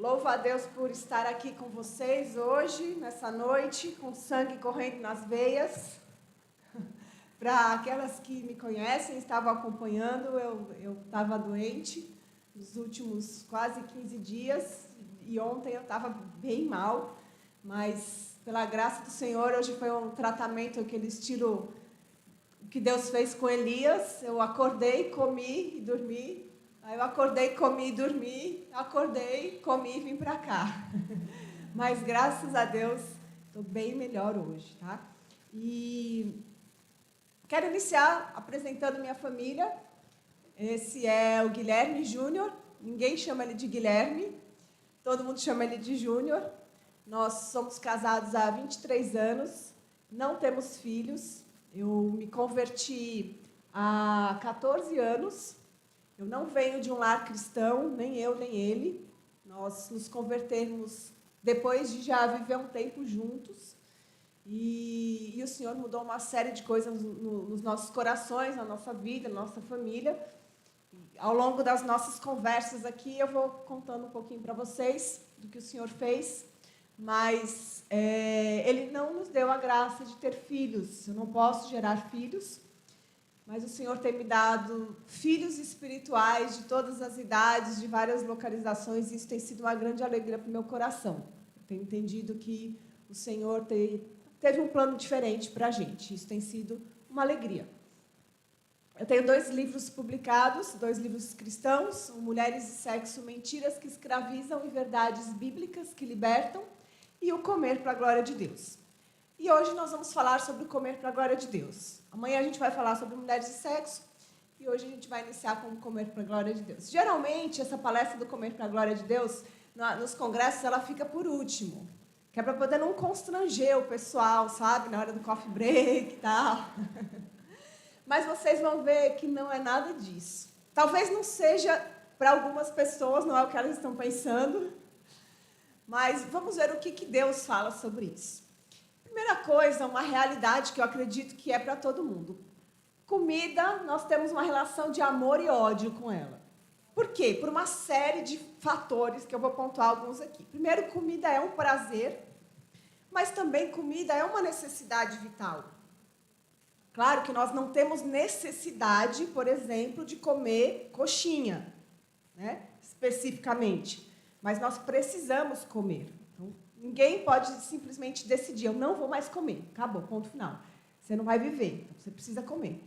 Louvo a Deus por estar aqui com vocês hoje, nessa noite, com sangue correndo nas veias. Para aquelas que me conhecem, estavam acompanhando, eu estava doente nos últimos quase 15 dias e ontem eu estava bem mal, mas pela graça do Senhor, hoje foi um tratamento, aquele estilo que Deus fez com Elias. Eu acordei, comi e dormi. Aí eu acordei, comi e dormi. Acordei, comi e vim para cá. Mas graças a Deus, estou bem melhor hoje, tá? E quero iniciar apresentando minha família. Esse é o Guilherme Júnior. Ninguém chama ele de Guilherme. Todo mundo chama ele de Júnior. Nós somos casados há 23 anos. Não temos filhos. Eu me converti há 14 anos. Eu não venho de um lar cristão, nem eu, nem ele. Nós nos convertemos depois de já viver um tempo juntos. E o Senhor mudou uma série de coisas nos nossos corações, na nossa vida, na nossa família. Ao longo das nossas conversas aqui, eu vou contando um pouquinho para vocês do que o Senhor fez. Mas Ele não nos deu a graça de ter filhos. Eu não posso gerar filhos. Mas o Senhor tem me dado filhos espirituais de todas as idades, de várias localizações, e isso tem sido uma grande alegria para o meu coração. Eu tenho entendido que o Senhor teve um plano diferente para a gente. Isso tem sido uma alegria. Eu tenho 2 livros publicados, 2 livros cristãos, Mulheres e Sexo, Mentiras que Escravizam e Verdades Bíblicas que Libertam, e o Comer para a Glória de Deus. E hoje nós vamos falar sobre o comer para a glória de Deus. Amanhã a gente vai falar sobre mulheres e sexo, e hoje a gente vai iniciar com o comer para a glória de Deus. Geralmente, essa palestra do comer para a glória de Deus, nos congressos, ela fica por último, que é para poder não constranger o pessoal, sabe, na hora do coffee break e tal. Mas vocês vão ver que não é nada disso. Talvez não seja para algumas pessoas, não é o que elas estão pensando, mas vamos ver o que Deus fala sobre isso. Primeira coisa, uma realidade que eu acredito que é para todo mundo. Comida, nós temos uma relação de amor e ódio com ela. Por quê? Por uma série de fatores que eu vou pontuar alguns aqui. Primeiro, comida é um prazer, mas também comida é uma necessidade vital. Claro que nós não temos necessidade, por exemplo, de comer coxinha, né? Especificamente, mas nós precisamos comer. Então, ninguém pode simplesmente decidir, eu não vou mais comer, acabou, ponto final. Você não vai viver, então você precisa comer.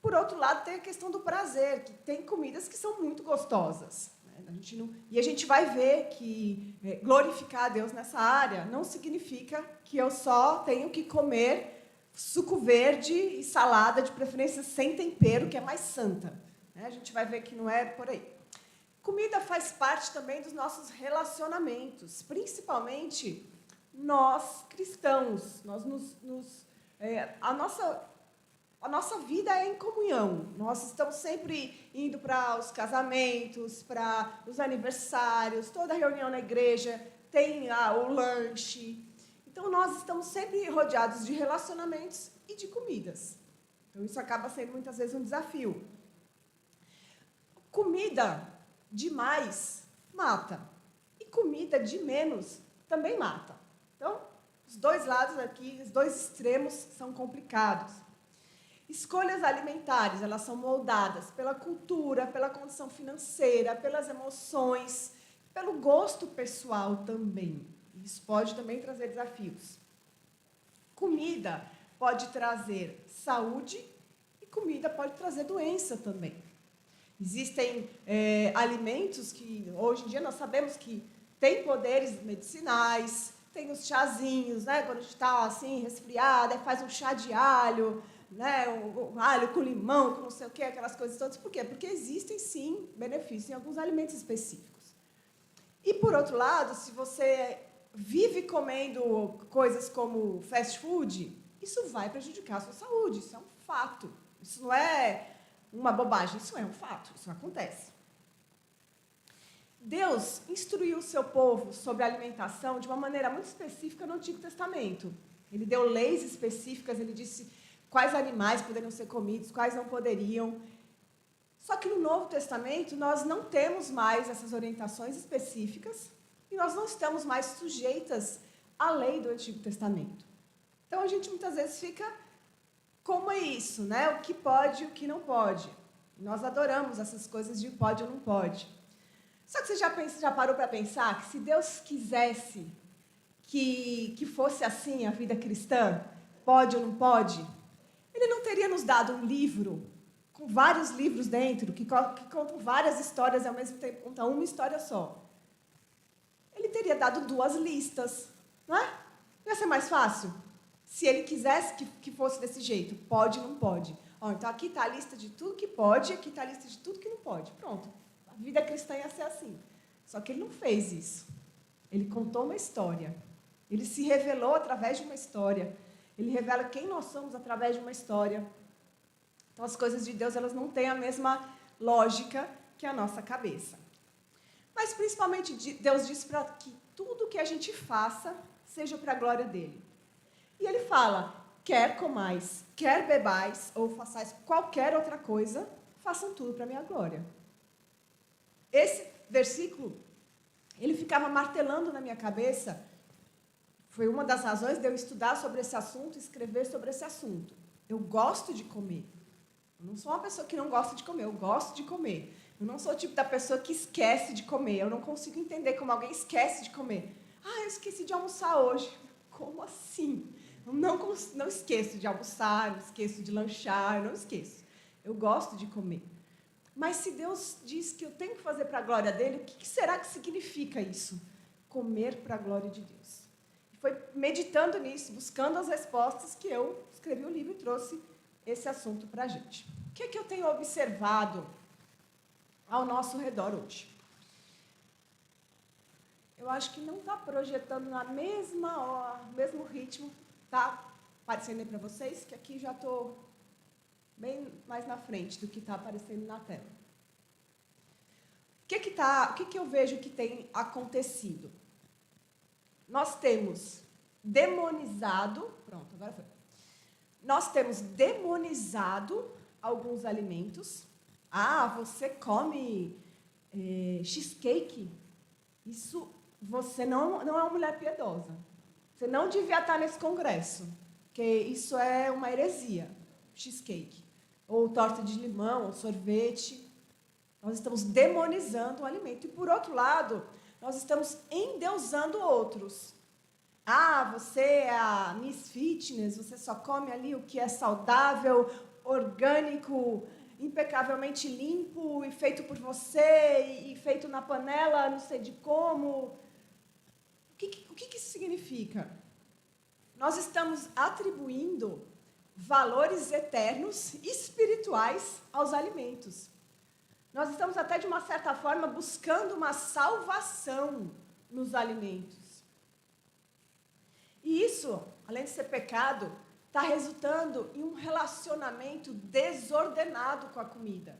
Por outro lado, tem a questão do prazer, que tem comidas que são muito gostosas. Né? E a gente vai ver que glorificar a Deus nessa área não significa que eu só tenho que comer suco verde e salada, de preferência sem tempero, que é mais santa. Né? A gente vai ver que não é por aí. Comida faz parte também dos nossos relacionamentos, principalmente nós cristãos. A nossa vida é em comunhão. Nós estamos sempre indo para os casamentos, para os aniversários, toda reunião na igreja tem o lanche. Então, nós estamos sempre rodeados de relacionamentos e de comidas. Então, isso acaba sendo muitas vezes um desafio. Comida demais mata. E comida de menos também mata. Então, os 2 lados aqui, os 2 extremos são complicados. Escolhas alimentares, elas são moldadas pela cultura, pela condição financeira, pelas emoções, pelo gosto pessoal também. Isso pode também trazer desafios. Comida pode trazer saúde e comida pode trazer doença também. Existem alimentos que, hoje em dia, nós sabemos que têm poderes medicinais, tem os chazinhos, né? Quando a gente está assim, resfriada, faz um chá de alho, né? Um alho com limão, com não sei o quê, aquelas coisas todas. Por quê? Porque existem, sim, benefícios em alguns alimentos específicos. E, por outro lado, se você vive comendo coisas como fast food, isso vai prejudicar a sua saúde, isso é um fato. Isso não é uma bobagem, isso é um fato, isso acontece. Deus instruiu o seu povo sobre a alimentação de uma maneira muito específica no Antigo Testamento. Ele deu leis específicas, ele disse quais animais poderiam ser comidos, quais não poderiam. Só que no Novo Testamento nós não temos mais essas orientações específicas, e nós não estamos mais sujeitas à lei do Antigo Testamento. Então, a gente muitas vezes fica, como é isso, né? O que pode e o que não pode. Nós adoramos essas coisas de pode ou não pode. Só que você já parou para pensar que se Deus quisesse que fosse assim a vida cristã, pode ou não pode, Ele não teria nos dado um livro com vários livros dentro, que contam várias histórias e ao mesmo tempo contam uma história só. Ele teria dado 2 listas, não é? Não ia ser mais fácil? Se ele quisesse que fosse desse jeito, pode ou não pode. Ó, então aqui está a lista de tudo que pode, aqui está a lista de tudo que não pode. Pronto. A vida cristã ia ser assim. Só que ele não fez isso. Ele contou uma história. Ele se revelou através de uma história. Ele revela quem nós somos através de uma história. Então, as coisas de Deus, elas não têm a mesma lógica que a nossa cabeça. Mas, principalmente, Deus diz para que tudo que a gente faça seja para a glória dele. E ele fala, quer comais, quer bebais, ou façais qualquer outra coisa, façam tudo para a minha glória. Esse versículo, ele ficava martelando na minha cabeça. Foi uma das razões de eu estudar sobre esse assunto, escrever sobre esse assunto. Eu gosto de comer. Eu não sou uma pessoa que não gosta de comer, eu gosto de comer. Eu não sou o tipo da pessoa que esquece de comer. Eu não consigo entender como alguém esquece de comer. Ah, eu esqueci de almoçar hoje. Como assim? Eu não esqueço de almoçar, não esqueço de lanchar, eu não esqueço. Eu gosto de comer. Mas se Deus diz que eu tenho que fazer para a glória dele, o que será que significa isso? Comer para a glória de Deus. Foi meditando nisso, buscando as respostas, que eu escrevi o livro e trouxe esse assunto para a gente. O que é que eu tenho observado ao nosso redor hoje? Eu acho que não está projetando na mesma hora, mesmo ritmo. Está aparecendo aí para vocês? Que aqui já estou bem mais na frente do que está aparecendo na tela. O que eu vejo que tem acontecido? Nós temos demonizado, pronto, agora foi. Nós temos demonizado alguns alimentos. Ah, você come cheesecake? Isso, você não é uma mulher piedosa. Você não devia estar nesse congresso, porque isso é uma heresia, cheesecake. Ou torta de limão, ou sorvete. Nós estamos demonizando o alimento. E, por outro lado, nós estamos endeusando outros. Ah, você é a Miss Fitness, você só come ali o que é saudável, orgânico, impecavelmente limpo e feito por você e feito na panela, não sei de como. O que isso significa? Nós estamos atribuindo valores eternos, espirituais, aos alimentos. Nós estamos até, de uma certa forma, buscando uma salvação nos alimentos. E isso, além de ser pecado, está resultando em um relacionamento desordenado com a comida.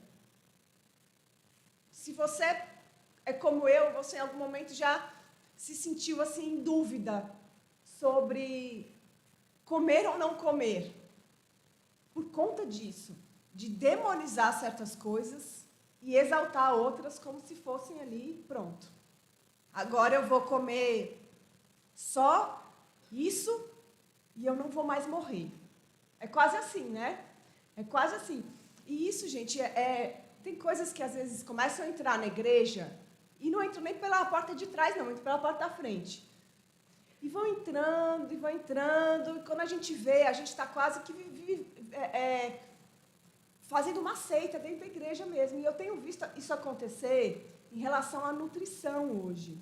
Se você é como eu, você em algum momento já se sentiu assim em dúvida sobre comer ou não comer, por conta disso, de demonizar certas coisas e exaltar outras como se fossem ali, pronto. Agora eu vou comer só isso e eu não vou mais morrer. É quase assim, né? É quase assim. E isso, gente, tem coisas que às vezes começam a entrar na igreja e não entram nem pela porta de trás, não, entram pela porta da frente. E vão entrando, e quando a gente vê, a gente está quase que fazendo uma seita dentro da igreja mesmo. E eu tenho visto isso acontecer em relação à nutrição hoje.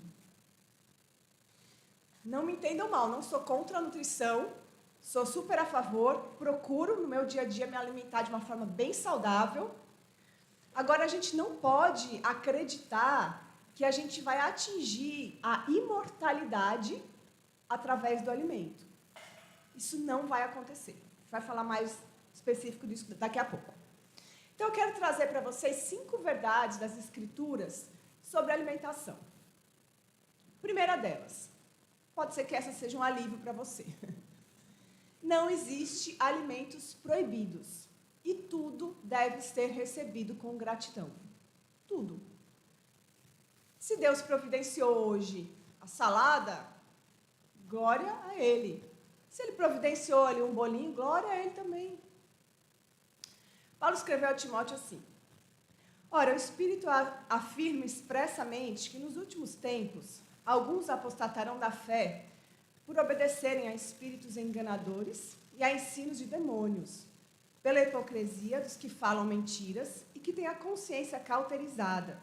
Não me entendam mal, não sou contra a nutrição, sou super a favor, procuro no meu dia a dia me alimentar de uma forma bem saudável. Agora, a gente não pode acreditar que a gente vai atingir a imortalidade através do alimento. Isso não vai acontecer. A gente vai falar mais específico disso daqui a pouco. Então, eu quero trazer para vocês 5 verdades das Escrituras sobre alimentação. Primeira delas, pode ser que essa seja um alívio para você. Não existe alimentos proibidos. E tudo deve ser recebido com gratidão. Tudo. Se Deus providenciou hoje a salada, glória a Ele. Se Ele providenciou ali um bolinho, glória a Ele também. Paulo escreveu a Timóteo assim: ora, o Espírito afirma expressamente que nos últimos tempos alguns apostatarão da fé por obedecerem a espíritos enganadores e a ensinos de demônios, pela hipocrisia dos que falam mentiras e que têm a consciência cauterizada,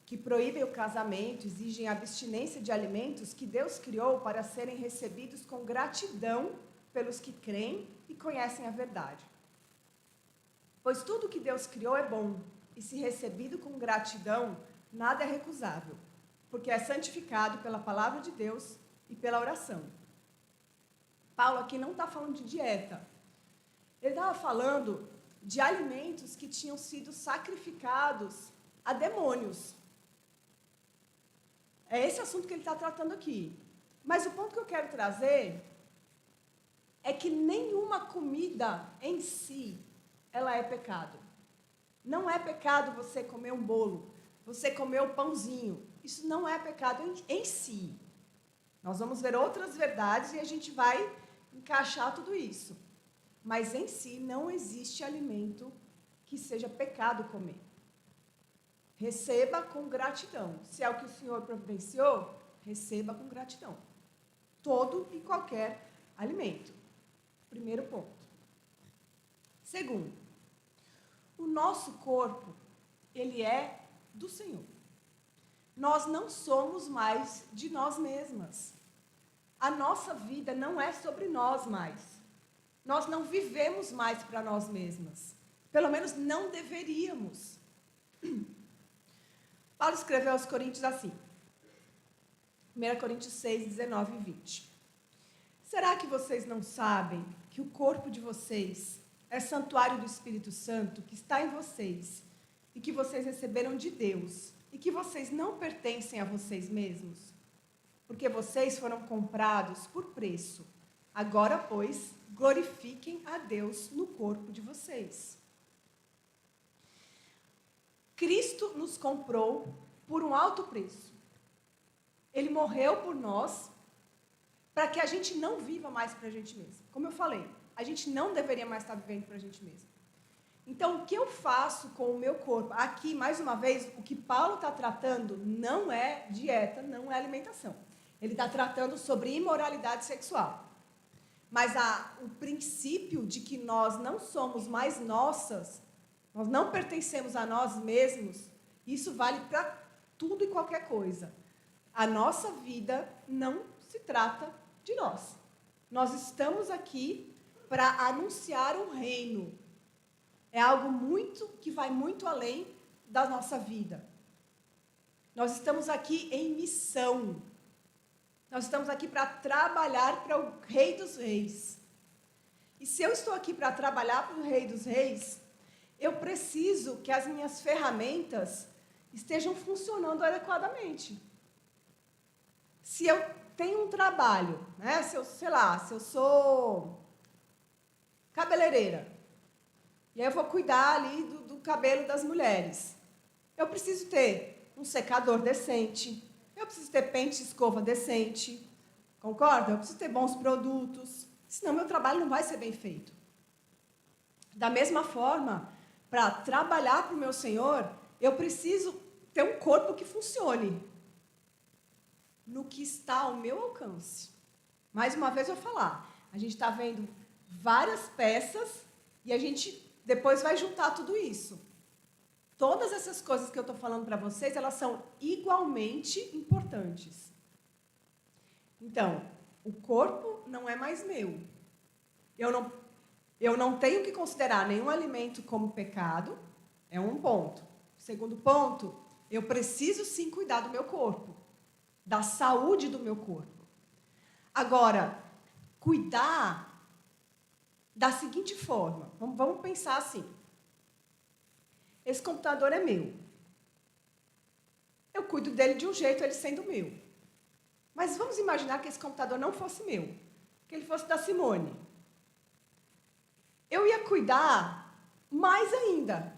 que proíbem o casamento, exigem a abstinência de alimentos que Deus criou para serem recebidos com gratidão pelos que creem e conhecem a verdade. Pois tudo que Deus criou é bom, e se recebido com gratidão, nada é recusável, porque é santificado pela palavra de Deus e pela oração. Paulo aqui não está falando de dieta. Ele estava falando de alimentos que tinham sido sacrificados a demônios. É esse assunto que ele está tratando aqui. Mas o ponto que eu quero trazer é que nenhuma comida em si, ela é pecado. Não é pecado você comer um bolo, você comer o pãozinho. Isso não é pecado em si. Nós vamos ver outras verdades e a gente vai encaixar tudo isso. Mas em si não existe alimento que seja pecado comer. Receba com gratidão. Se é o que o Senhor providenciou, receba com gratidão. Todo e qualquer alimento. Primeiro ponto. Segundo, o nosso corpo, ele é do Senhor. Nós não somos mais de nós mesmas. A nossa vida não é sobre nós mais. Nós não vivemos mais para nós mesmas. Pelo menos não deveríamos. Paulo escreveu aos Coríntios assim, 1 Coríntios 6, 19 e 20. Será que vocês não sabem que o corpo de vocês é santuário do Espírito Santo que está em vocês e que vocês receberam de Deus e que vocês não pertencem a vocês mesmos? Porque vocês foram comprados por preço. Agora, pois, glorifiquem a Deus no corpo de vocês. Cristo nos comprou por um alto preço. Ele morreu por nós para que a gente não viva mais para a gente mesmo. Como eu falei, a gente não deveria mais estar vivendo para a gente mesmo. Então, o que eu faço com o meu corpo? Aqui, mais uma vez, o que Paulo está tratando não é dieta, não é alimentação. Ele está tratando sobre imoralidade sexual. Mas o princípio de que nós não somos mais nossas, nós não pertencemos a nós mesmos, isso vale para tudo e qualquer coisa. A nossa vida não se trata de nós. Nós estamos aqui para anunciar um reino. É algo que vai muito além da nossa vida. Nós estamos aqui em missão. Nós estamos aqui para trabalhar para o Rei dos Reis. E se eu estou aqui para trabalhar para o Rei dos Reis, eu preciso que as minhas ferramentas estejam funcionando adequadamente. Se eu tenho um trabalho, né? Se eu sou cabeleireira, e aí eu vou cuidar ali do cabelo das mulheres, eu preciso ter um secador decente, eu preciso ter pente e escova decente, concorda? Eu preciso ter bons produtos, senão meu trabalho não vai ser bem feito. Da mesma forma, para trabalhar para o meu Senhor, eu preciso ter um corpo que funcione no que está ao meu alcance. Mais uma vez eu vou falar, a gente está vendo várias peças e a gente depois vai juntar tudo isso. Todas essas coisas que eu estou falando para vocês, elas são igualmente importantes. Então, o corpo não é mais meu. Eu não tenho que considerar nenhum alimento como pecado, é um ponto. Segundo ponto, eu preciso sim cuidar do meu corpo, da saúde do meu corpo. Agora, cuidar da seguinte forma, vamos pensar assim. Esse computador é meu. Eu cuido dele de um jeito, ele sendo meu. Mas vamos imaginar que esse computador não fosse meu, que ele fosse da Simone. Eu ia cuidar mais ainda.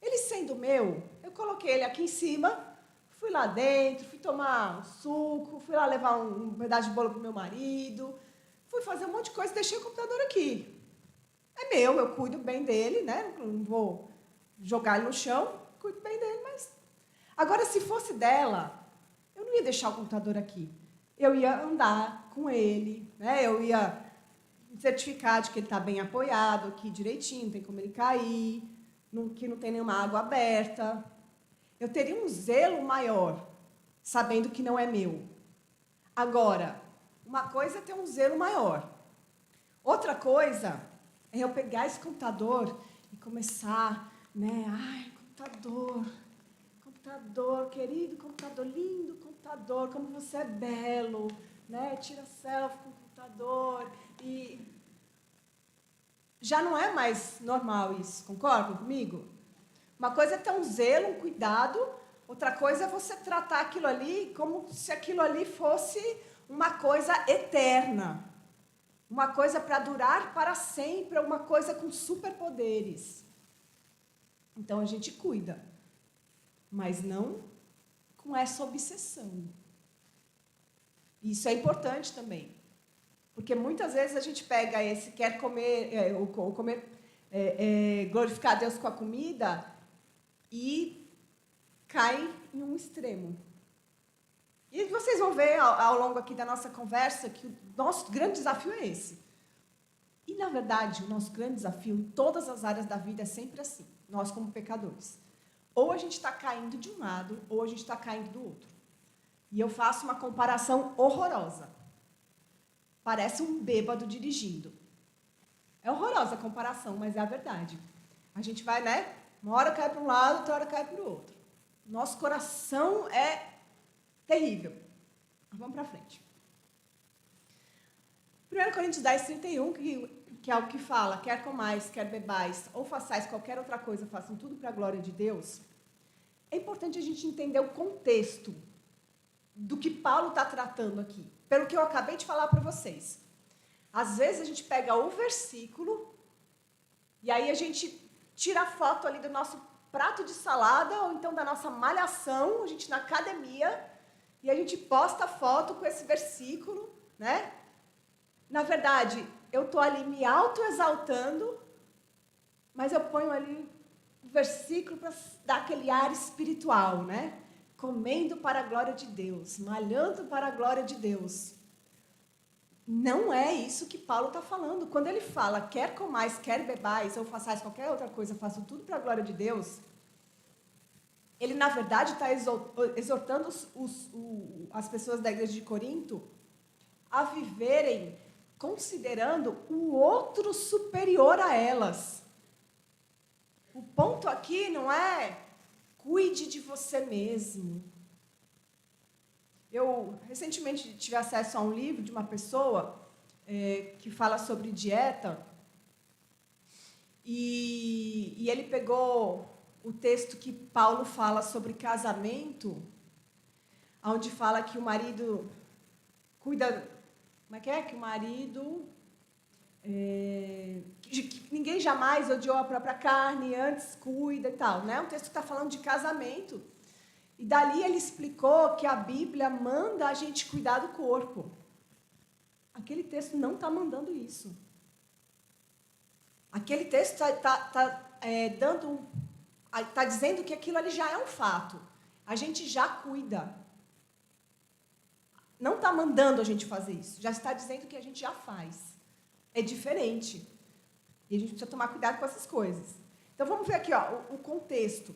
Ele sendo meu, eu coloquei ele aqui em cima, Fui lá dentro, fui tomar um suco, fui lá levar um pedaço de bolo para o meu marido, fui fazer um monte de coisa e deixei o computador aqui. É meu, eu cuido bem dele, né? Não vou jogar ele no chão, cuido bem dele, mas... Agora, se fosse dela, eu não ia deixar o computador aqui. Eu ia andar com ele, né? Eu ia certificar de que ele está bem apoiado, aqui direitinho, não tem como ele cair, que não tem nenhuma água aberta. Eu teria um zelo maior, sabendo que não é meu. Agora, uma coisa é ter um zelo maior. Outra coisa é eu pegar esse computador e começar, né? Ai, computador, querido computador, lindo computador, como você é belo, né? Tira selfie com o computador e já não é mais normal isso, concordam comigo? Uma coisa é ter um zelo, um cuidado, outra coisa é você tratar aquilo ali como se aquilo ali fosse uma coisa eterna. Uma coisa para durar para sempre, uma coisa com superpoderes. Então a gente cuida, mas não com essa obsessão. Isso é importante também, porque muitas vezes a gente pega esse quer comer, glorificar a Deus com a comida e cai em um extremo. E vocês vão ver ao longo aqui da nossa conversa que o nosso grande desafio é esse. E, na verdade, o nosso grande desafio em todas as áreas da vida é sempre assim, nós como pecadores. Ou a gente está caindo de um lado, ou a gente está caindo do outro. E eu faço uma comparação horrorosa. Parece um bêbado dirigindo. É horrorosa a comparação, mas é a verdade. A gente vai, né? Uma hora cai para um lado, outra hora cai para o outro. Nosso coração é terrível. Vamos para frente. 1 Coríntios 10, 31, que é o que fala, quer comais, quer bebais, ou façais qualquer outra coisa, façam tudo para a glória de Deus. É importante a gente entender o contexto do que Paulo está tratando aqui, pelo que eu acabei de falar para vocês. Às vezes a gente pega o versículo, e aí a gente tira a foto ali do nosso prato de salada, ou então da nossa malhação, a gente na academia, e a gente posta a foto com esse versículo, né? Na verdade, eu estou ali me autoexaltando, mas eu ponho ali o versículo para dar aquele ar espiritual, né? Comendo para a glória de Deus, malhando para a glória de Deus. Não é isso que Paulo está falando. Quando ele fala, quer comais, quer bebais, ou façais qualquer outra coisa, façam tudo para a glória de Deus, ele, na verdade, está exortando as pessoas da igreja de Corinto a viverem considerando o outro superior a elas. O ponto aqui não é cuide de você mesmo. Eu recentemente tive acesso a um livro de uma pessoa que fala sobre dieta e ele pegou o texto que Paulo fala sobre casamento, onde fala que o marido cuida... Como é que é? Que o marido... que ninguém jamais odiou a própria carne, antes cuida e tal, né? Um texto que está falando de casamento. E dali ele explicou que a Bíblia manda a gente cuidar do corpo. Aquele texto não está mandando isso. Aquele texto está dizendo que aquilo ali já é um fato. A gente já cuida. Não está mandando a gente fazer isso. Já está dizendo que a gente já faz. É diferente. E a gente precisa tomar cuidado com essas coisas. Então, vamos ver aqui o contexto.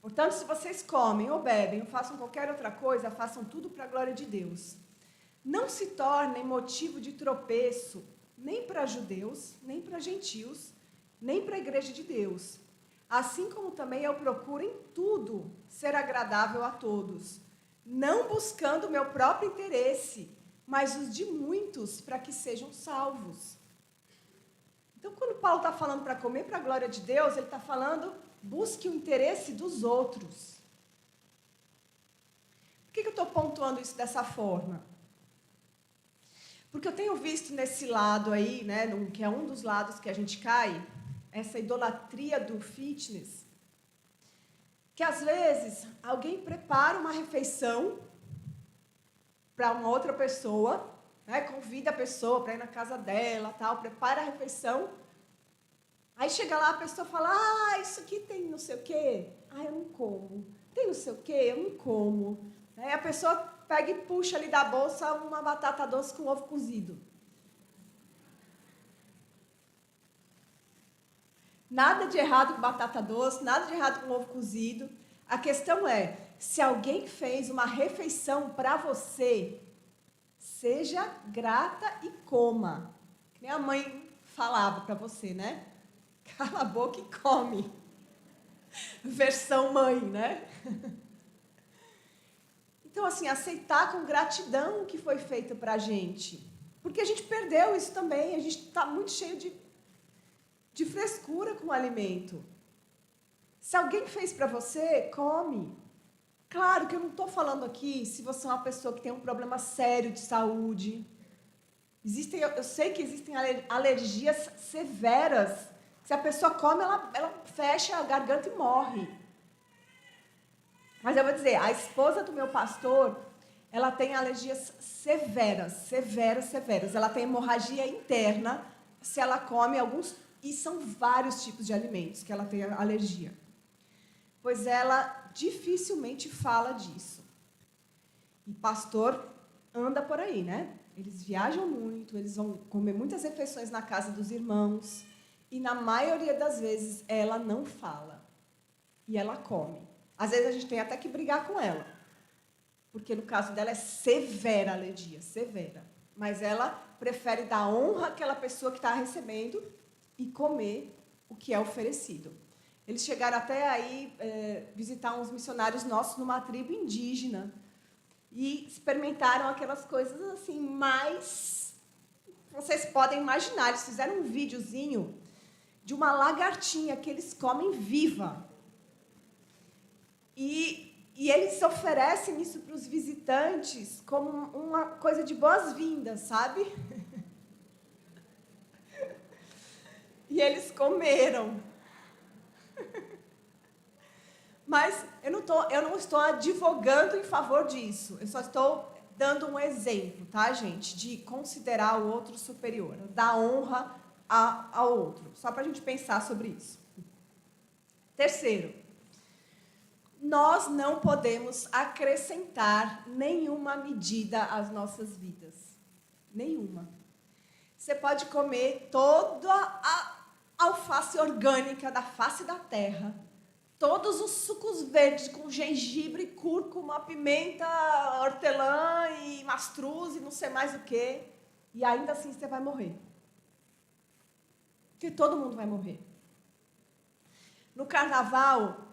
Portanto, se vocês comem ou bebem ou façam qualquer outra coisa, façam tudo para a glória de Deus. Não se tornem motivo de tropeço, nem para judeus, nem para gentios, nem para a igreja de Deus. Assim como também eu procuro em tudo ser agradável a todos, não buscando o meu próprio interesse, mas os de muitos para que sejam salvos. Então, quando Paulo está falando para comer para a glória de Deus, ele está falando, busque o interesse dos outros. Por que eu estou pontuando isso dessa forma? Porque eu tenho visto nesse lado aí, né, que é um dos lados que a gente cai, essa idolatria do fitness, que às vezes alguém prepara uma refeição para uma outra pessoa, né, convida a pessoa para ir na casa dela, tal, prepara a refeição. Aí chega lá, a pessoa fala, isso aqui tem não sei o quê. Eu não como. Tem não sei o quê, eu não como. Aí a pessoa pega e puxa ali da bolsa uma batata doce com ovo cozido. Nada de errado com batata doce, nada de errado com ovo cozido. A questão é, se alguém fez uma refeição para você, seja grata e coma. Que nem a mãe falava para você, né? Cala a boca e come. Versão mãe, né? Então, assim, aceitar com gratidão o que foi feito para a gente. Porque a gente perdeu isso também. A gente está muito cheio de frescura com o alimento. Se alguém fez para você, come. Claro que eu não estou falando aqui se você é uma pessoa que tem um problema sério de saúde. Eu sei que existem alergias severas. Se a pessoa come, ela fecha a garganta e morre. Mas eu vou dizer, a esposa do meu pastor, ela tem alergias severas. Ela tem hemorragia interna se ela come alguns, e são vários tipos de alimentos que ela tem alergia. Pois ela dificilmente fala disso. E pastor anda por aí, né? Eles viajam muito, eles vão comer muitas refeições na casa dos irmãos. E na maioria das vezes ela não fala. E ela come. Às vezes a gente tem até que brigar com ela. Porque no caso dela é severa a alergia, severa. Mas ela prefere dar honra àquela pessoa que está recebendo e comer o que é oferecido. Eles chegaram até aí visitar uns missionários nossos numa tribo indígena. E experimentaram aquelas coisas assim, mais... Vocês podem imaginar, eles fizeram um videozinho de uma lagartinha que eles comem viva. E eles oferecem isso para os visitantes como uma coisa de boas-vindas, sabe? E eles comeram. Mas eu não estou advogando em favor disso. Eu só estou dando um exemplo, tá, gente? De considerar o outro superior, dar honra ao outro. Só para a gente pensar sobre isso. Terceiro, nós não podemos acrescentar nenhuma medida às nossas vidas. Nenhuma. Você pode comer toda a alface orgânica da face da terra, todos os sucos verdes com gengibre, cúrcuma, pimenta, hortelã e mastruz e não sei mais o quê, e ainda assim você vai morrer. Porque todo mundo vai morrer. No carnaval,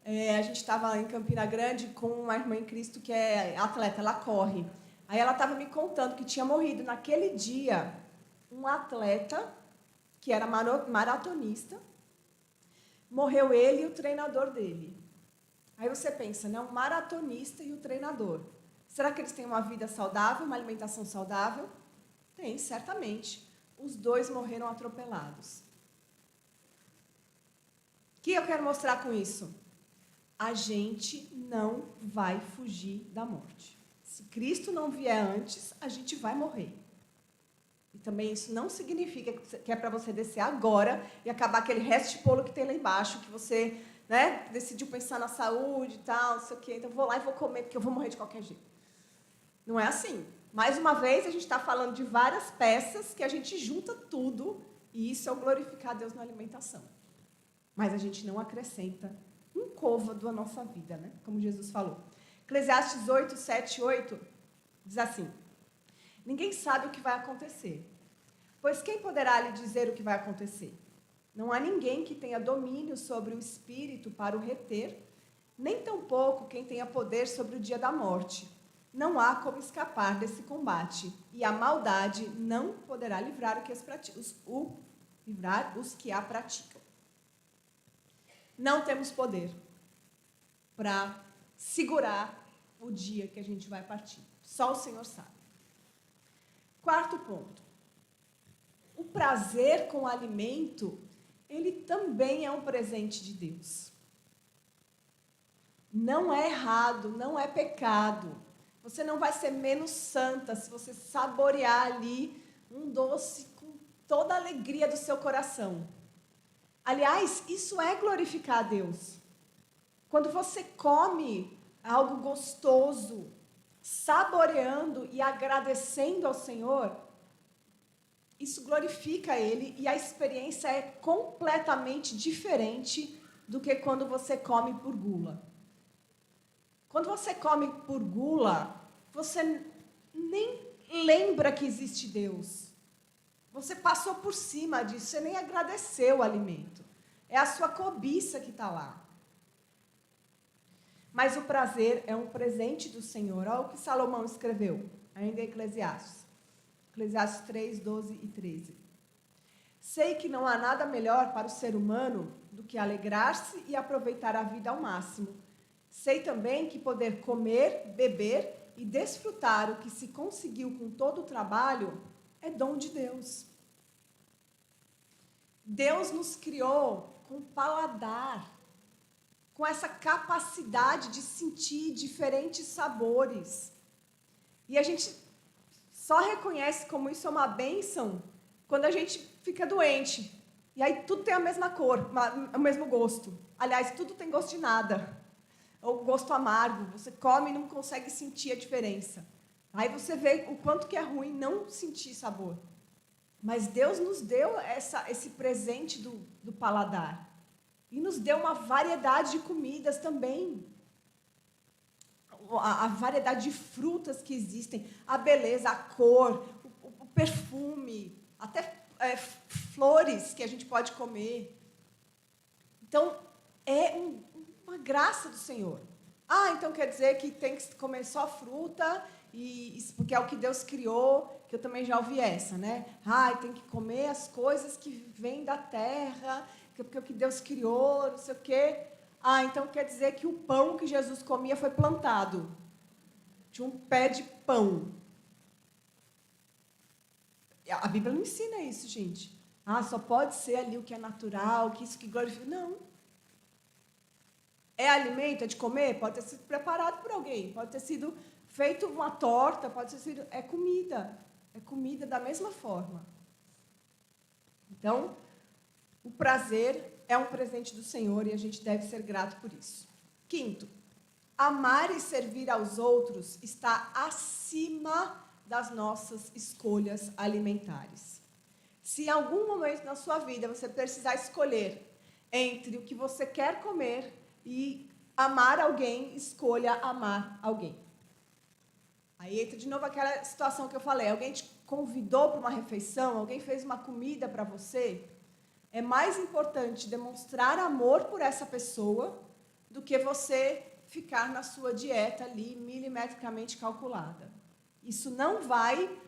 a gente estava em Campina Grande com uma irmã em Cristo que é atleta, ela corre. Aí ela estava me contando que tinha morrido naquele dia um atleta que era maratonista. Morreu ele e o treinador dele. Aí você pensa, né? Um maratonista e o treinador. Será que eles têm uma vida saudável, uma alimentação saudável? Tem, certamente. Os dois morreram atropelados. O que eu quero mostrar com isso? A gente não vai fugir da morte. Se Cristo não vier antes, a gente vai morrer. E também isso não significa que é para você descer agora e acabar aquele resto de bolo que tem lá embaixo, que você, né, decidiu pensar na saúde e tal, não sei o quê, então vou lá e vou comer, porque eu vou morrer de qualquer jeito. Não é assim. Mais uma vez, a gente está falando de várias peças que a gente junta tudo, e isso é o glorificar a Deus na alimentação. Mas a gente não acrescenta um côvado à nossa vida, né? Como Jesus falou. Eclesiastes 8, 7, 8 diz assim: ninguém sabe o que vai acontecer, pois quem poderá lhe dizer o que vai acontecer? Não há ninguém que tenha domínio sobre o espírito para o reter, nem tampouco quem tenha poder sobre o dia da morte. Não há como escapar desse combate, e a maldade não poderá livrar os que a praticam. Não temos poder para segurar o dia que a gente vai partir. Só o Senhor sabe. Quarto ponto. O prazer com o alimento, ele também é um presente de Deus. Não é errado, não é pecado. Você não vai ser menos santa se você saborear ali um doce com toda a alegria do seu coração. Aliás, isso é glorificar a Deus. Quando você come algo gostoso, saboreando e agradecendo ao Senhor, isso glorifica Ele e a experiência é completamente diferente do que quando você come por gula. Quando você come por gula, você nem lembra que existe Deus. Você passou por cima disso, você nem agradeceu o alimento. É a sua cobiça que está lá. Mas o prazer é um presente do Senhor. Olha o que Salomão escreveu, ainda em Eclesiastes. Eclesiastes 3, 12 e 13. Sei que não há nada melhor para o ser humano do que alegrar-se e aproveitar a vida ao máximo. Sei também que poder comer, beber e desfrutar o que se conseguiu com todo o trabalho é dom de Deus. Deus nos criou com paladar, com essa capacidade de sentir diferentes sabores. E a gente só reconhece como isso é uma bênção quando a gente fica doente. E aí tudo tem a mesma cor, o mesmo gosto. Aliás, tudo tem gosto de nada. Ou gosto amargo. Você come e não consegue sentir a diferença. Aí você vê o quanto que é ruim não sentir sabor. Mas Deus nos deu esse presente do paladar. E nos deu uma variedade de comidas também. A variedade de frutas que existem, a beleza, a cor, o perfume, até flores que a gente pode comer. Então, é uma graça do Senhor. Então quer dizer que tem que comer só fruta, porque é o que Deus criou, que eu também já ouvi essa, né? Tem que comer as coisas que vêm da terra, porque é o que Deus criou, não sei o quê. Então quer dizer que o pão que Jesus comia foi plantado. Tinha um pé de pão. A Bíblia não ensina isso, gente. Só pode ser ali o que é natural, que isso que glorifica. Não. É alimento, é de comer? Pode ter sido preparado por alguém, pode ter sido feito uma torta, pode ter sido... É comida da mesma forma. Então, o prazer é um presente do Senhor e a gente deve ser grato por isso. Quinto, amar e servir aos outros está acima das nossas escolhas alimentares. Se em algum momento na sua vida você precisar escolher entre o que você quer comer e amar alguém, escolha amar alguém. Aí entra de novo aquela situação que eu falei, alguém te convidou para uma refeição, alguém fez uma comida para você, é mais importante demonstrar amor por essa pessoa do que você ficar na sua dieta ali milimetricamente calculada. Isso não vai,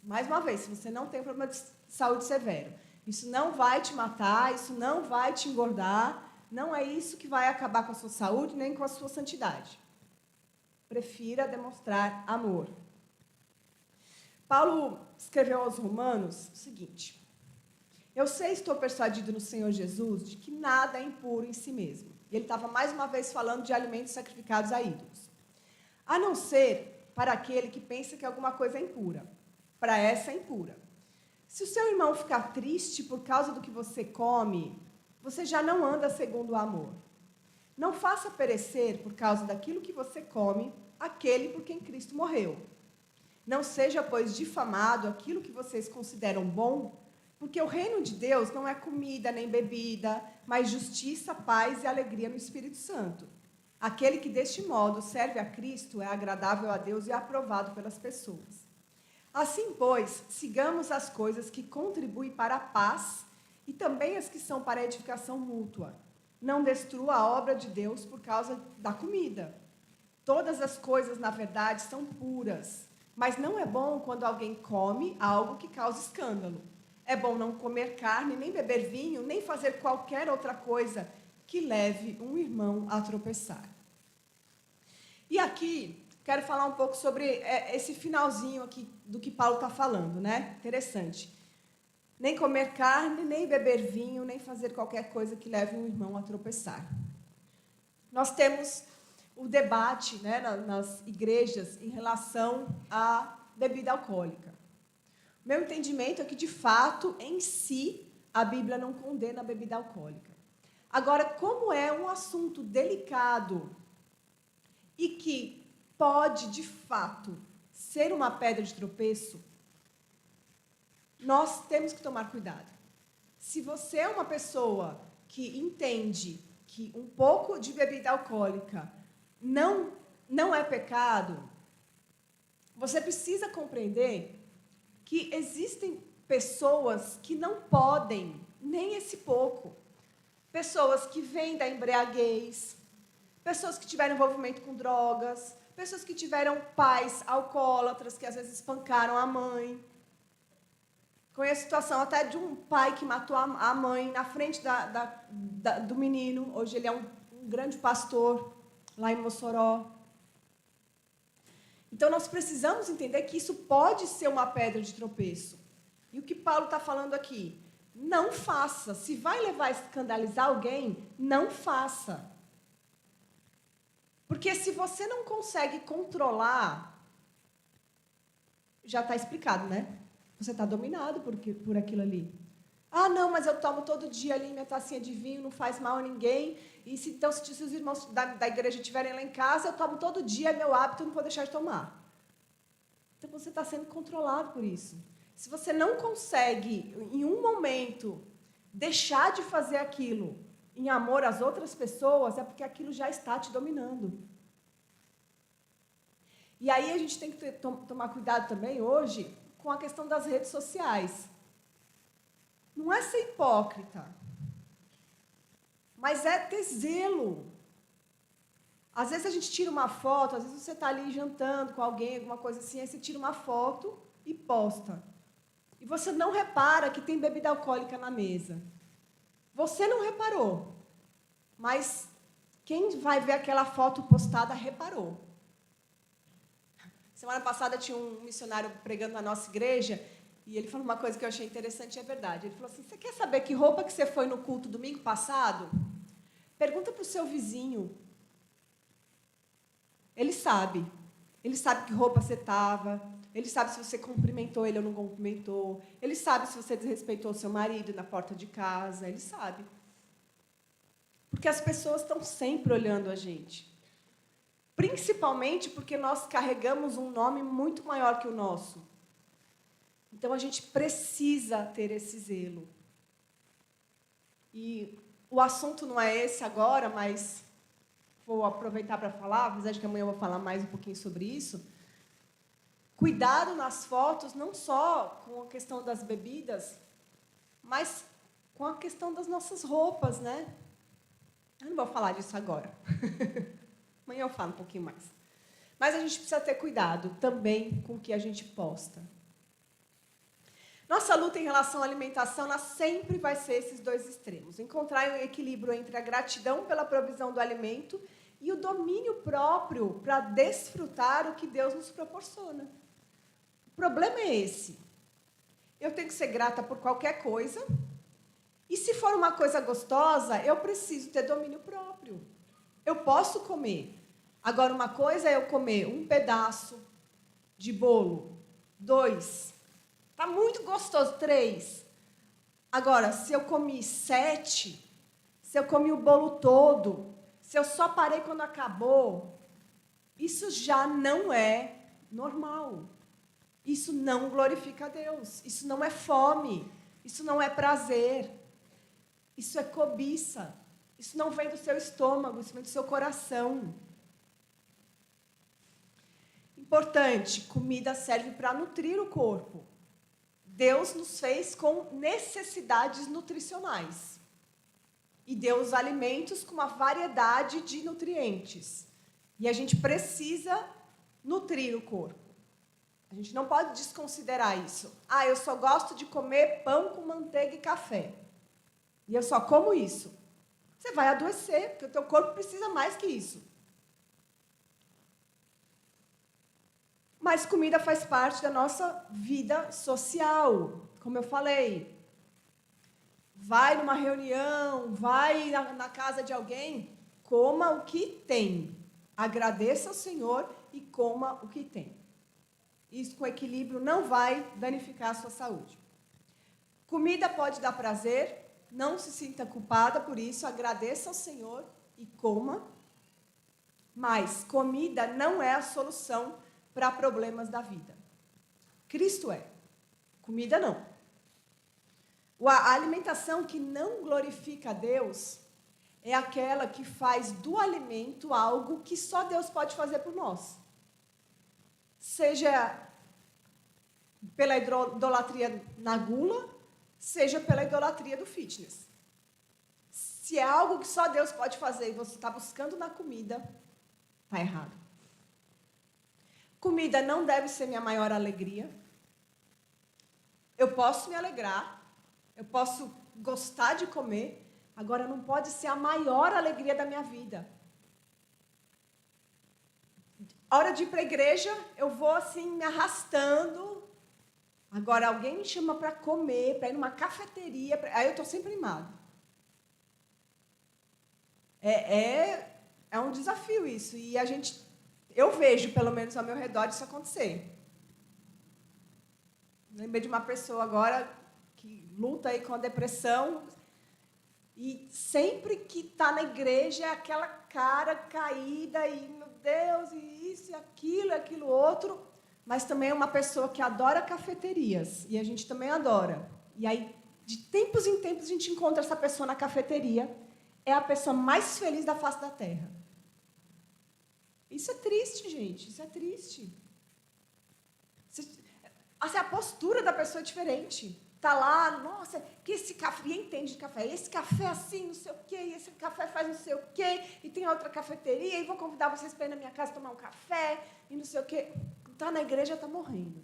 mais uma vez, se você não tem problema de saúde severo, isso não vai te matar, isso não vai te engordar, não é isso que vai acabar com a sua saúde nem com a sua santidade. Prefira demonstrar amor. Paulo escreveu aos Romanos o seguinte: eu sei, estou persuadido no Senhor Jesus de que nada é impuro em si mesmo. E ele estava mais uma vez falando de alimentos sacrificados a ídolos. A não ser para aquele que pensa que alguma coisa é impura. Para essa é impura. Se o seu irmão ficar triste por causa do que você come, você já não anda segundo o amor. Não faça perecer, por causa daquilo que você come, aquele por quem Cristo morreu. Não seja, pois, difamado aquilo que vocês consideram bom, porque o reino de Deus não é comida nem bebida, mas justiça, paz e alegria no Espírito Santo. Aquele que deste modo serve a Cristo é agradável a Deus e aprovado pelas pessoas. Assim, pois, sigamos as coisas que contribuem para a paz e também as que são para a edificação mútua. Não destrua a obra de Deus por causa da comida. Todas as coisas, na verdade, são puras, mas não é bom quando alguém come algo que causa escândalo. É bom não comer carne, nem beber vinho, nem fazer qualquer outra coisa que leve um irmão a tropeçar. E aqui, quero falar um pouco sobre esse finalzinho aqui do que Paulo está falando, né? Interessante. Nem comer carne, nem beber vinho, nem fazer qualquer coisa que leve um irmão a tropeçar. Nós temos o debate, né, nas igrejas em relação à bebida alcoólica. Meu entendimento é que, de fato, em si, a Bíblia não condena a bebida alcoólica. Agora, como é um assunto delicado e que pode, de fato, ser uma pedra de tropeço, nós temos que tomar cuidado. Se você é uma pessoa que entende que um pouco de bebida alcoólica não é pecado, você precisa compreender que existem pessoas que não podem nem esse pouco. Pessoas que vêm da embriaguez, pessoas que tiveram envolvimento com drogas, pessoas que tiveram pais alcoólatras que às vezes espancaram a mãe. Conheço a situação até de um pai que matou a mãe na frente do menino. Hoje ele é um grande pastor lá em Mossoró. Então, nós precisamos entender que isso pode ser uma pedra de tropeço. E o que Paulo está falando aqui? Não faça. Se vai levar a escandalizar alguém, não faça. Porque se você não consegue controlar, já está explicado, né? Você está dominado por aquilo ali. Ah, não, mas eu tomo todo dia ali minha tacinha de vinho, não faz mal a ninguém. E se os irmãos da igreja estiverem lá em casa, eu tomo todo dia, é meu hábito, eu não vou deixar de tomar. Então, você está sendo controlado por isso. Se você não consegue, em um momento, deixar de fazer aquilo em amor às outras pessoas, é porque aquilo já está te dominando. E aí a gente tem que tomar cuidado também, hoje, com a questão das redes sociais. Não é ser hipócrita, mas é ter zelo. Às vezes a gente tira uma foto, às vezes você está ali jantando com alguém, alguma coisa assim, aí você tira uma foto e posta. E você não repara que tem bebida alcoólica na mesa. Você não reparou, mas quem vai ver aquela foto postada reparou. Semana passada tinha um missionário pregando na nossa igreja, e ele falou uma coisa que eu achei interessante e é verdade. Ele falou assim, você quer saber que roupa que você foi no culto domingo passado? Pergunta para o seu vizinho. Ele sabe que roupa você estava, ele sabe se você cumprimentou ele ou não cumprimentou, ele sabe se você desrespeitou o seu marido na porta de casa, ele sabe. Porque as pessoas estão sempre olhando a gente. Principalmente porque nós carregamos um nome muito maior que o nosso. Então, a gente precisa ter esse zelo. E o assunto não é esse agora, mas vou aproveitar para falar, apesar de que amanhã eu vou falar mais um pouquinho sobre isso. Cuidado nas fotos, não só com a questão das bebidas, mas com a questão das nossas roupas, né? Eu não vou falar disso agora. Amanhã eu falo um pouquinho mais. Mas a gente precisa ter cuidado também com o que a gente posta. Nossa luta em relação à alimentação, ela sempre vai ser esses dois extremos. Encontrar um equilíbrio entre a gratidão pela provisão do alimento e o domínio próprio para desfrutar o que Deus nos proporciona. O problema é esse. Eu tenho que ser grata por qualquer coisa, e se for uma coisa gostosa, eu preciso ter domínio próprio. Eu posso comer. Agora, uma coisa é eu comer um pedaço de bolo, 2. Está muito gostoso, 3. Agora, se eu comi 7, se eu comi o bolo todo, se eu só parei quando acabou, isso já não é normal. Isso não glorifica a Deus. Isso não é fome. Isso não é prazer. Isso é cobiça. Isso não vem do seu estômago, isso vem do seu coração. Importante, comida serve para nutrir o corpo. Deus nos fez com necessidades nutricionais. E deu os alimentos com uma variedade de nutrientes. E a gente precisa nutrir o corpo. A gente não pode desconsiderar isso. Ah, eu só gosto de comer pão com manteiga e café. E eu só como isso. Você vai adoecer, porque o teu corpo precisa mais que isso. Mas comida faz parte da nossa vida social, como eu falei. Vai numa reunião, vai na casa de alguém, coma o que tem. Agradeça ao Senhor e coma o que tem. Isso com equilíbrio não vai danificar a sua saúde. Comida pode dar prazer, não se sinta culpada por isso, agradeça ao Senhor e coma. Mas comida não é a solução para problemas da vida. Cristo é. Comida não. A alimentação que não glorifica a Deus é aquela que faz do alimento algo que só Deus pode fazer por nós. Seja pela idolatria na gula, seja pela idolatria do fitness. Se é algo que só Deus pode fazer e você está buscando na comida, está errado. Comida não deve ser minha maior alegria. Eu posso me alegrar, eu posso gostar de comer, agora não pode ser a maior alegria da minha vida. A hora de ir para a igreja, eu vou assim me arrastando. Agora alguém me chama para comer, para ir numa cafeteria, aí eu estou sempre animado. É um desafio isso. E eu vejo, pelo menos ao meu redor, isso acontecer. Lembrei de uma pessoa agora que luta aí com a depressão e sempre que está na igreja é aquela cara caída e, meu Deus, e isso, e aquilo outro. Mas também é uma pessoa que adora cafeterias e a gente também adora. E aí, de tempos em tempos, a gente encontra essa pessoa na cafeteria. É a pessoa mais feliz da face da terra. Isso é triste, gente. Isso é triste. Assim, a postura da pessoa é diferente. Está lá, nossa, que esse café, e entende de café, esse café assim, não sei o quê, e esse café faz não sei o quê, e tem outra cafeteria, e vou convidar vocês para ir na minha casa tomar um café, e não sei o quê. Está na igreja, está morrendo.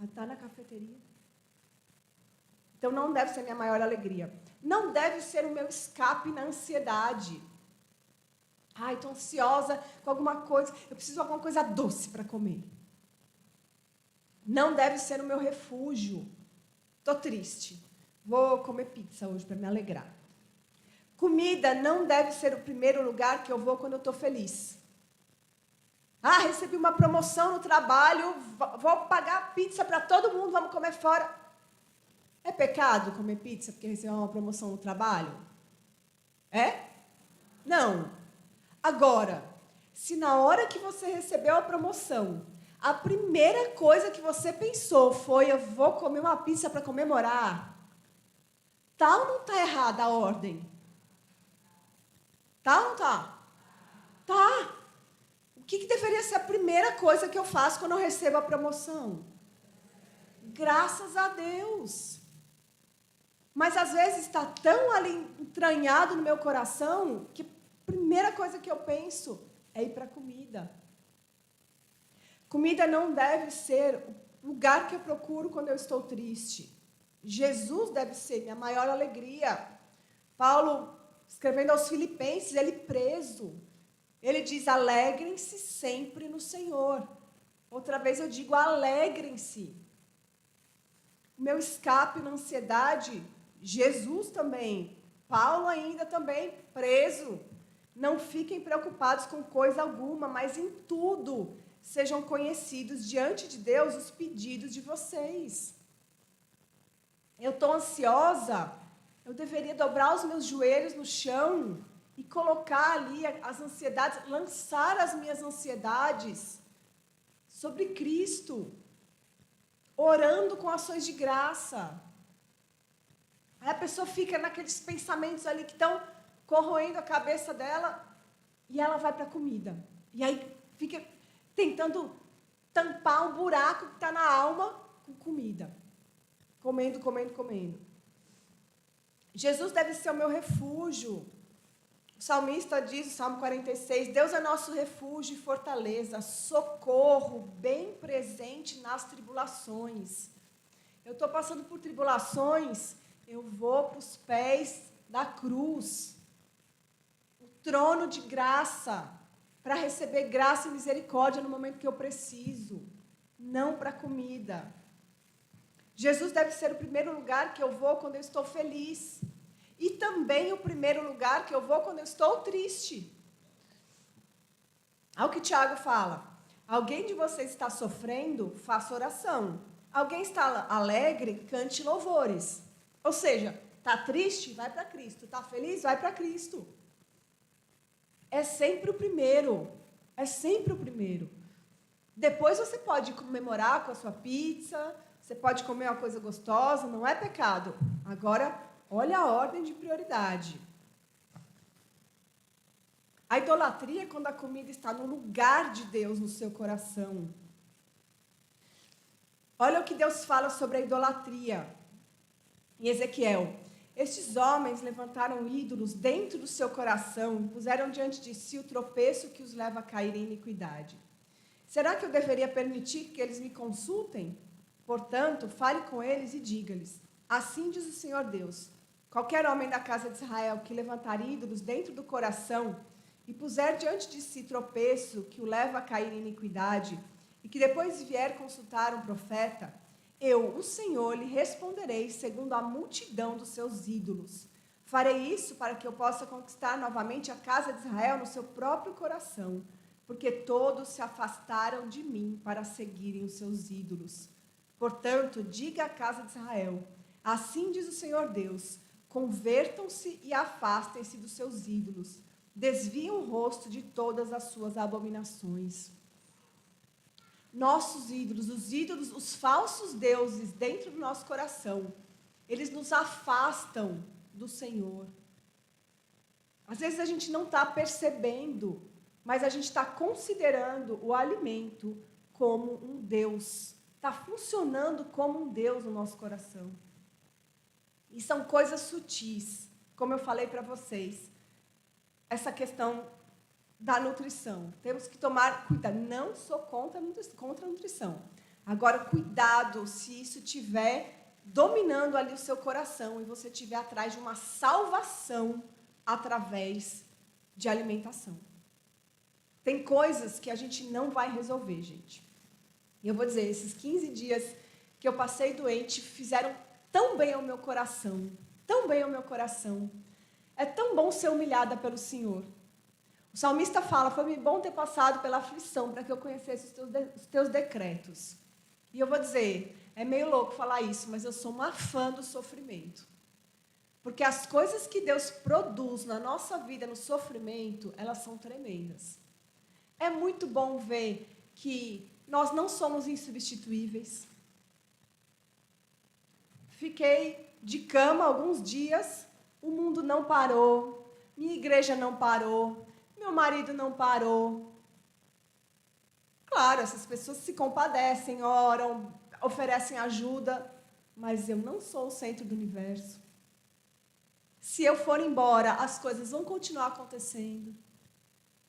Está na cafeteria. Então, não deve ser minha maior alegria. Não deve ser o meu escape na ansiedade. Ai, estou ansiosa com alguma coisa, eu preciso de alguma coisa doce para comer. Não deve ser o meu refúgio. Estou triste. Vou comer pizza hoje para me alegrar. Comida não deve ser o primeiro lugar que eu vou quando eu estou feliz. Ah, recebi uma promoção no trabalho, vou pagar pizza para todo mundo, vamos comer fora. É pecado comer pizza porque recebeu uma promoção no trabalho? É? Não. Agora, se na hora que você recebeu a promoção, a primeira coisa que você pensou foi, eu vou comer uma pizza para comemorar, tá ou não está errada a ordem? Tá ou não está? Tá. O que deveria ser a primeira coisa que eu faço quando eu recebo a promoção? Graças a Deus. Mas às vezes está tão ali entranhado no meu coração que a primeira coisa que eu penso é ir para a comida. Comida não deve ser o lugar que eu procuro quando eu estou triste. Jesus deve ser minha maior alegria. Paulo, escrevendo aos Filipenses, ele preso. Ele diz, alegrem-se sempre no Senhor. Outra vez eu digo, alegrem-se. O meu escape na ansiedade, Jesus também. Paulo ainda também, preso. Não fiquem preocupados com coisa alguma, mas em tudo sejam conhecidos diante de Deus os pedidos de vocês. Eu estou ansiosa, eu deveria dobrar os meus joelhos no chão e colocar ali as ansiedades, lançar as minhas ansiedades sobre Cristo, orando com ações de graça. Aí a pessoa fica naqueles pensamentos ali que estão corroendo a cabeça dela e ela vai para a comida. E aí fica tentando tampar um buraco que está na alma com comida. Comendo. Jesus deve ser o meu refúgio. O salmista diz, o Salmo 46, Deus é nosso refúgio e fortaleza, socorro bem presente nas tribulações. Eu estou passando por tribulações, eu vou para os pés da cruz, o trono de graça, para receber graça e misericórdia no momento que eu preciso, não para comida. Jesus deve ser o primeiro lugar que eu vou quando eu estou feliz. E também o primeiro lugar que eu vou quando eu estou triste. Ao que Tiago fala, alguém de vocês está sofrendo, faça oração. Alguém está alegre, cante louvores. Ou seja, está triste? Vai para Cristo. Está feliz? Vai para Cristo. É sempre o primeiro. É sempre o primeiro. Depois você pode comemorar com a sua pizza, você pode comer uma coisa gostosa, não é pecado. Agora, olha a ordem de prioridade. A idolatria é quando a comida está no lugar de Deus no seu coração. Olha o que Deus fala sobre a idolatria. Em Ezequiel, estes homens levantaram ídolos dentro do seu coração e puseram diante de si o tropeço que os leva a cair em iniquidade. Será que eu deveria permitir que eles me consultem? Portanto, fale com eles e diga-lhes, assim diz o Senhor Deus, qualquer homem da casa de Israel que levantar ídolos dentro do coração e puser diante de si tropeço que o leva a cair em iniquidade, e que depois vier consultar um profeta, eu, o Senhor, lhe responderei segundo a multidão dos seus ídolos. Farei isso para que eu possa conquistar novamente a casa de Israel no seu próprio coração, porque todos se afastaram de mim para seguirem os seus ídolos. Portanto, diga à casa de Israel, assim diz o Senhor Deus, convertam-se e afastem-se dos seus ídolos, desviem o rosto de todas as suas abominações. Nossos ídolos, os falsos deuses dentro do nosso coração, eles nos afastam do Senhor. Às vezes a gente não está percebendo, mas a gente está considerando o alimento como um Deus. Está funcionando como um Deus no nosso coração. E são coisas sutis, como eu falei para vocês. Essa questão da nutrição. Temos que tomar cuidado. Não sou contra a nutrição. Agora, cuidado se isso estiver dominando ali o seu coração e você estiver atrás de uma salvação através de alimentação. Tem coisas que a gente não vai resolver, gente. E eu vou dizer, esses 15 dias que eu passei doente fizeram tão bem ao meu coração, tão bem ao meu coração. É tão bom ser humilhada pelo Senhor. O salmista fala, foi bom ter passado pela aflição para que eu conhecesse os teus decretos. E eu vou dizer, é meio louco falar isso, mas eu sou uma fã do sofrimento. Porque as coisas que Deus produz na nossa vida, no sofrimento, elas são tremendas. É muito bom ver que nós não somos insubstituíveis. Fiquei de cama alguns dias, o mundo não parou, minha igreja não parou, meu marido não parou. Claro, essas pessoas se compadecem, oram, oferecem ajuda, mas eu não sou o centro do universo. Se eu for embora, as coisas vão continuar acontecendo.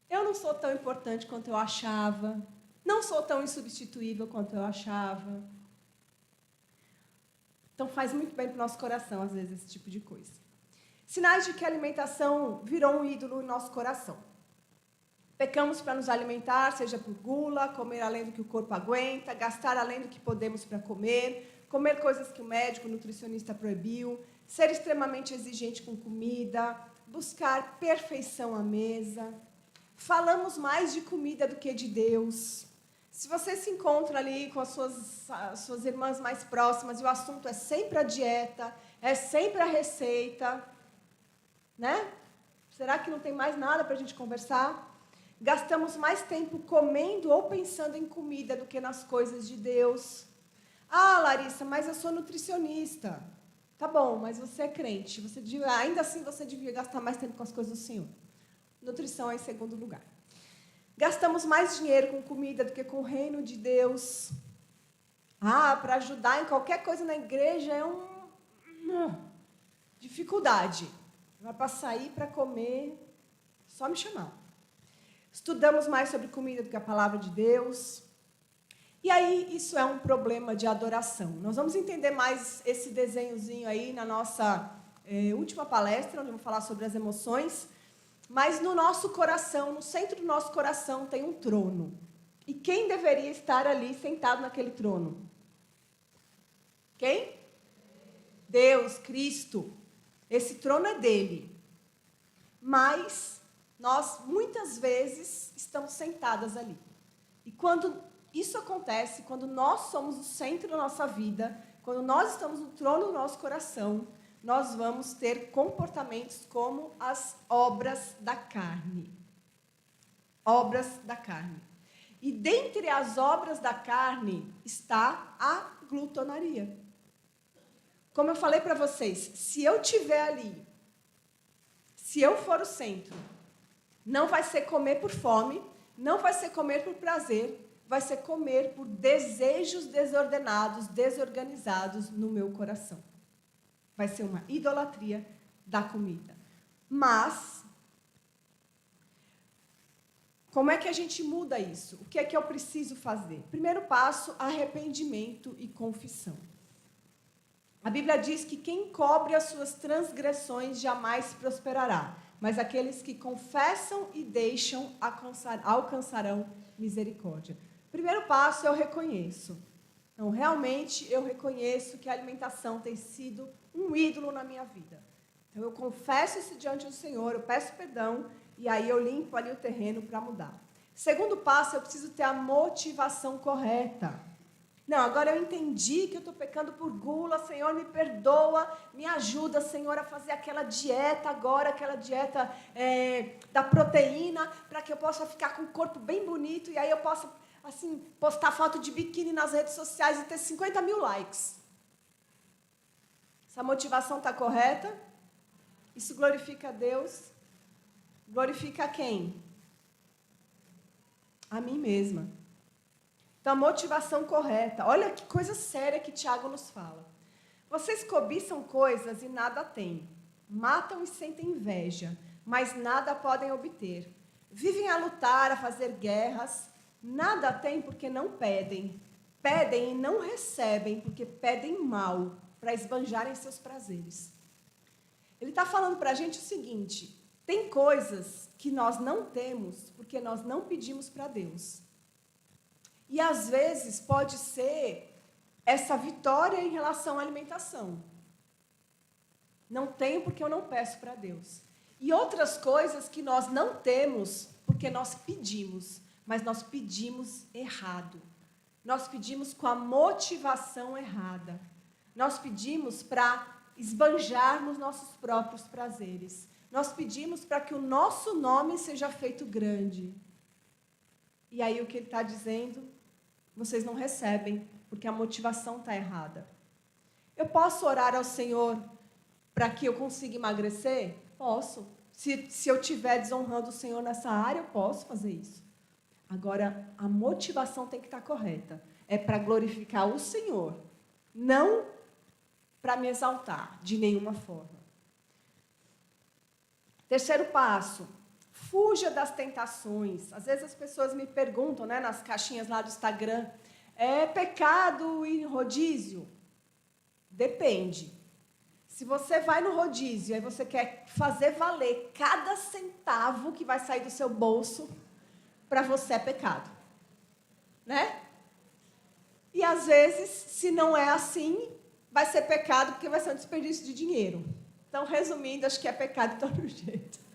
Eu não sou tão importante quanto eu achava, não sou tão insubstituível quanto eu achava. Então faz muito bem para o nosso coração, às vezes, esse tipo de coisa. Sinais de que a alimentação virou um ídolo em nosso coração. Pecamos para nos alimentar, seja por gula, comer além do que o corpo aguenta, gastar além do que podemos para comer, comer coisas que o médico, o nutricionista proibiu, ser extremamente exigente com comida, buscar perfeição à mesa. Falamos mais de comida do que de Deus. Se você se encontra ali com as suas irmãs mais próximas e o assunto é sempre a dieta, é sempre a receita, né? Será que não tem mais nada para a gente conversar? Gastamos mais tempo comendo ou pensando em comida do que nas coisas de Deus. Ah, Larissa, mas eu sou nutricionista. Tá bom, mas você é crente. Ainda assim você devia gastar mais tempo com as coisas do Senhor. Nutrição é em segundo lugar. Gastamos mais dinheiro com comida do que com o reino de Deus. Ah, para ajudar em qualquer coisa na igreja é uma dificuldade. Vai para sair, para comer, só me chamar. Estudamos mais sobre comida do que a palavra de Deus. E aí, isso é um problema de adoração. Nós vamos entender mais esse desenhozinho aí na nossa última palestra, onde eu vou falar sobre as emoções. Mas no nosso coração, no centro do nosso coração, tem um trono. E quem deveria estar ali sentado naquele trono? Quem? Deus, Cristo. Esse trono é dele. Mas nós, muitas vezes, estamos sentadas ali. E quando isso acontece, quando nós somos o centro da nossa vida, quando nós estamos no trono do nosso coração, nós vamos ter comportamentos como as obras da carne. Obras da carne. E dentre as obras da carne está a glutonaria. Como eu falei para vocês, se eu estiver ali, se eu for o centro, não vai ser comer por fome, não vai ser comer por prazer, vai ser comer por desejos desordenados, desorganizados no meu coração. Vai ser uma idolatria da comida. Mas, como é que a gente muda isso? O que é que eu preciso fazer? Primeiro passo, arrependimento e confissão. A Bíblia diz que quem cobre as suas transgressões jamais prosperará, mas aqueles que confessam e deixam alcançarão misericórdia. Primeiro passo, eu reconheço. Então, realmente, eu reconheço que a alimentação tem sido um ídolo na minha vida. Então, eu confesso isso diante do Senhor, eu peço perdão, e aí eu limpo ali o terreno para mudar. Segundo passo, eu preciso ter a motivação correta. Não, agora eu entendi que eu estou pecando por gula, Senhor, me perdoa, me ajuda, Senhor, a fazer aquela dieta agora, aquela dieta da proteína, para que eu possa ficar com o corpo bem bonito, e aí eu possa, assim, postar foto de biquíni nas redes sociais e ter 50 mil likes. Essa motivação está correta? Isso glorifica a Deus? Glorifica a quem? A mim mesma. Então, a motivação correta. Olha que coisa séria que Tiago nos fala. Vocês cobiçam coisas e nada têm. Matam e sentem inveja, mas nada podem obter. Vivem a lutar, a fazer guerras. Nada têm porque não pedem. Pedem e não recebem porque pedem mal, para esbanjarem seus prazeres. Ele está falando para a gente o seguinte: tem coisas que nós não temos porque nós não pedimos para Deus. E, às vezes, pode ser essa vitória em relação à alimentação. Não tenho porque eu não peço para Deus. E outras coisas que nós não temos porque nós pedimos, mas nós pedimos errado. Nós pedimos com a motivação errada. Nós pedimos para esbanjarmos nossos próprios prazeres. Nós pedimos para que o nosso nome seja feito grande. E aí o que ele está dizendo? Vocês não recebem, porque a motivação está errada. Eu posso orar ao Senhor para que eu consiga emagrecer? Posso. Se eu estiver desonrando o Senhor nessa área, eu posso fazer isso. Agora, a motivação tem que estar correta. É para glorificar o Senhor, não para me exaltar de nenhuma forma. Terceiro passo. Fuja das tentações. Às vezes as pessoas me perguntam, né, nas caixinhas lá do Instagram, é pecado ir em rodízio? Depende. Se você vai no rodízio e você quer fazer valer cada centavo que vai sair do seu bolso, para você é pecado. Né? E às vezes, se não é assim, vai ser pecado porque vai ser um desperdício de dinheiro. Então, resumindo, acho que é pecado de todo jeito.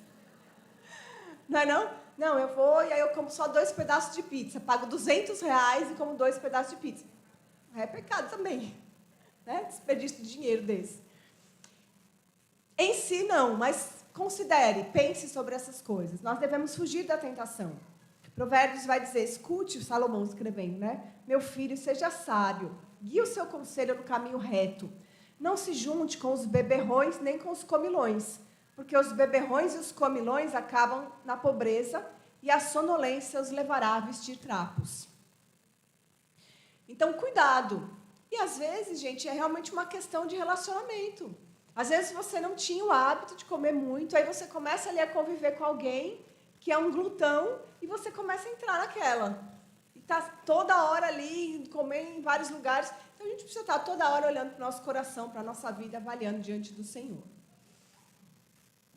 Não é não? Não, eu vou e aí eu como só 2 pedaços de pizza. Pago R$200 e como 2 pedaços de pizza. É pecado também. Né? Desperdício de dinheiro desse. Em si, não, mas considere, pense sobre essas coisas. Nós devemos fugir da tentação. Provérbios vai dizer, escute o Salomão escrevendo, né? Meu filho, seja sábio. Guie o seu conselho no caminho reto. Não se junte com os beberrões nem com os comilões, porque os beberrões e os comilões acabam na pobreza e a sonolência os levará a vestir trapos. Então, cuidado. E, às vezes, gente, é realmente uma questão de relacionamento. Às vezes, você não tinha o hábito de comer muito, aí você começa ali a conviver com alguém que é um glutão e você começa a entrar naquela. E está toda hora ali, comer em vários lugares. Então, a gente precisa estar toda hora olhando para o nosso coração, para a nossa vida, avaliando diante do Senhor.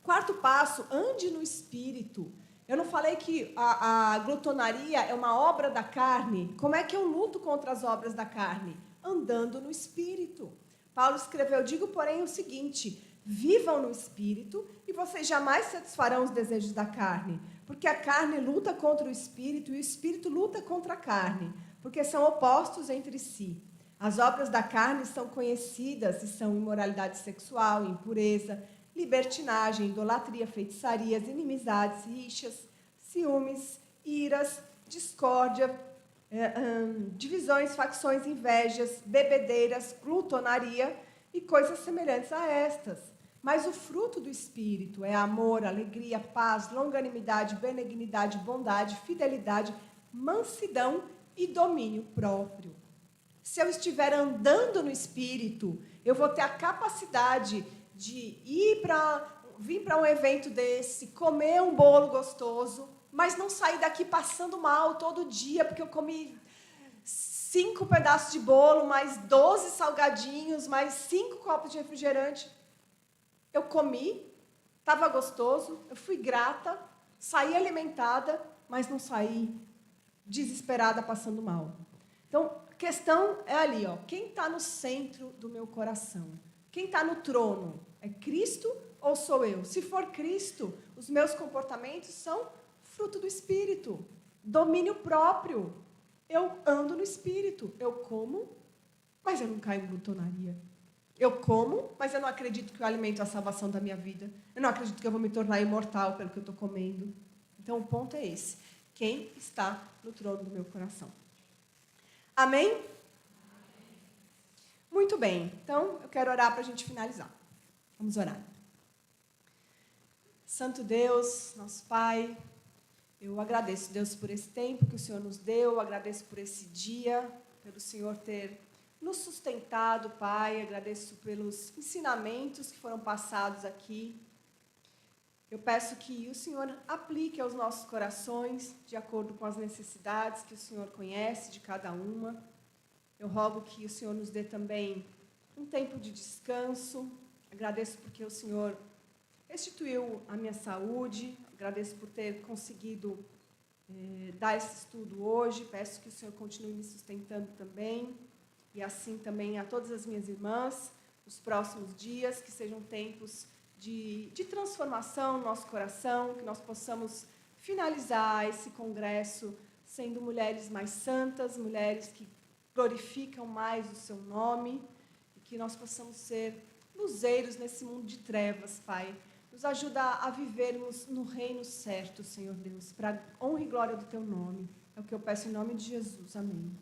Quarto passo, ande no Espírito. Eu não falei que a glutonaria é uma obra da carne? Como é que eu luto contra as obras da carne? Andando no Espírito. Paulo escreveu, digo, porém, o seguinte, vivam no Espírito e vocês jamais satisfarão os desejos da carne, Porque a carne luta contra o espírito e o espírito luta contra a carne, porque são opostos entre si. As obras da carne são conhecidas e são imoralidade sexual, impureza, libertinagem, idolatria, feitiçarias, inimizades, rixas, ciúmes, iras, discórdia, divisões, facções, invejas, bebedeiras, glutonaria e coisas semelhantes a estas. Mas o fruto do Espírito é amor, alegria, paz, longanimidade, benignidade, bondade, fidelidade, mansidão e domínio próprio. Se eu estiver andando no Espírito, eu vou ter a capacidade de vir para um evento desse, comer um bolo gostoso, mas não sair daqui passando mal todo dia, porque eu comi 5 pedaços de bolo, mais 12 salgadinhos, mais 5 copos de refrigerante. Eu comi, estava gostoso, eu fui grata, saí alimentada, mas não saí desesperada, passando mal. Então, a questão é ali, ó, quem está no centro do meu coração? Quem está no trono? É Cristo ou sou eu? Se for Cristo, os meus comportamentos são fruto do Espírito, domínio próprio. Eu ando no Espírito, eu como, mas eu não caio em glutonaria. Eu como, mas eu não acredito que o alimento é a salvação da minha vida. Eu não acredito que eu vou me tornar imortal pelo que eu estou comendo. Então, o ponto é esse. Quem está no trono do meu coração? Amém? Muito bem. Então, eu quero orar para a gente finalizar. Vamos orar. Santo Deus, nosso Pai, eu agradeço, Deus, por esse tempo que o Senhor nos deu. Eu agradeço por esse dia, pelo Senhor ter nos sustentado, Pai. Agradeço pelos ensinamentos que foram passados aqui. Eu peço que o Senhor aplique aos nossos corações, de acordo com as necessidades que o Senhor conhece de cada uma. Eu rogo que o Senhor nos dê também um tempo de descanso. Agradeço porque o Senhor restituiu a minha saúde. Agradeço por ter conseguido dar esse estudo hoje. Peço que o Senhor continue me sustentando também. E assim também a todas as minhas irmãs, nos próximos dias, que sejam tempos de transformação no nosso coração, que nós possamos finalizar esse congresso sendo mulheres mais santas, mulheres que glorificam mais o seu nome, e que nós possamos ser luzeiros nesse mundo de trevas, Pai. Nos ajuda a vivermos no reino certo, Senhor Deus, para a honra e glória do Teu nome. É o que eu peço em nome de Jesus. Amém.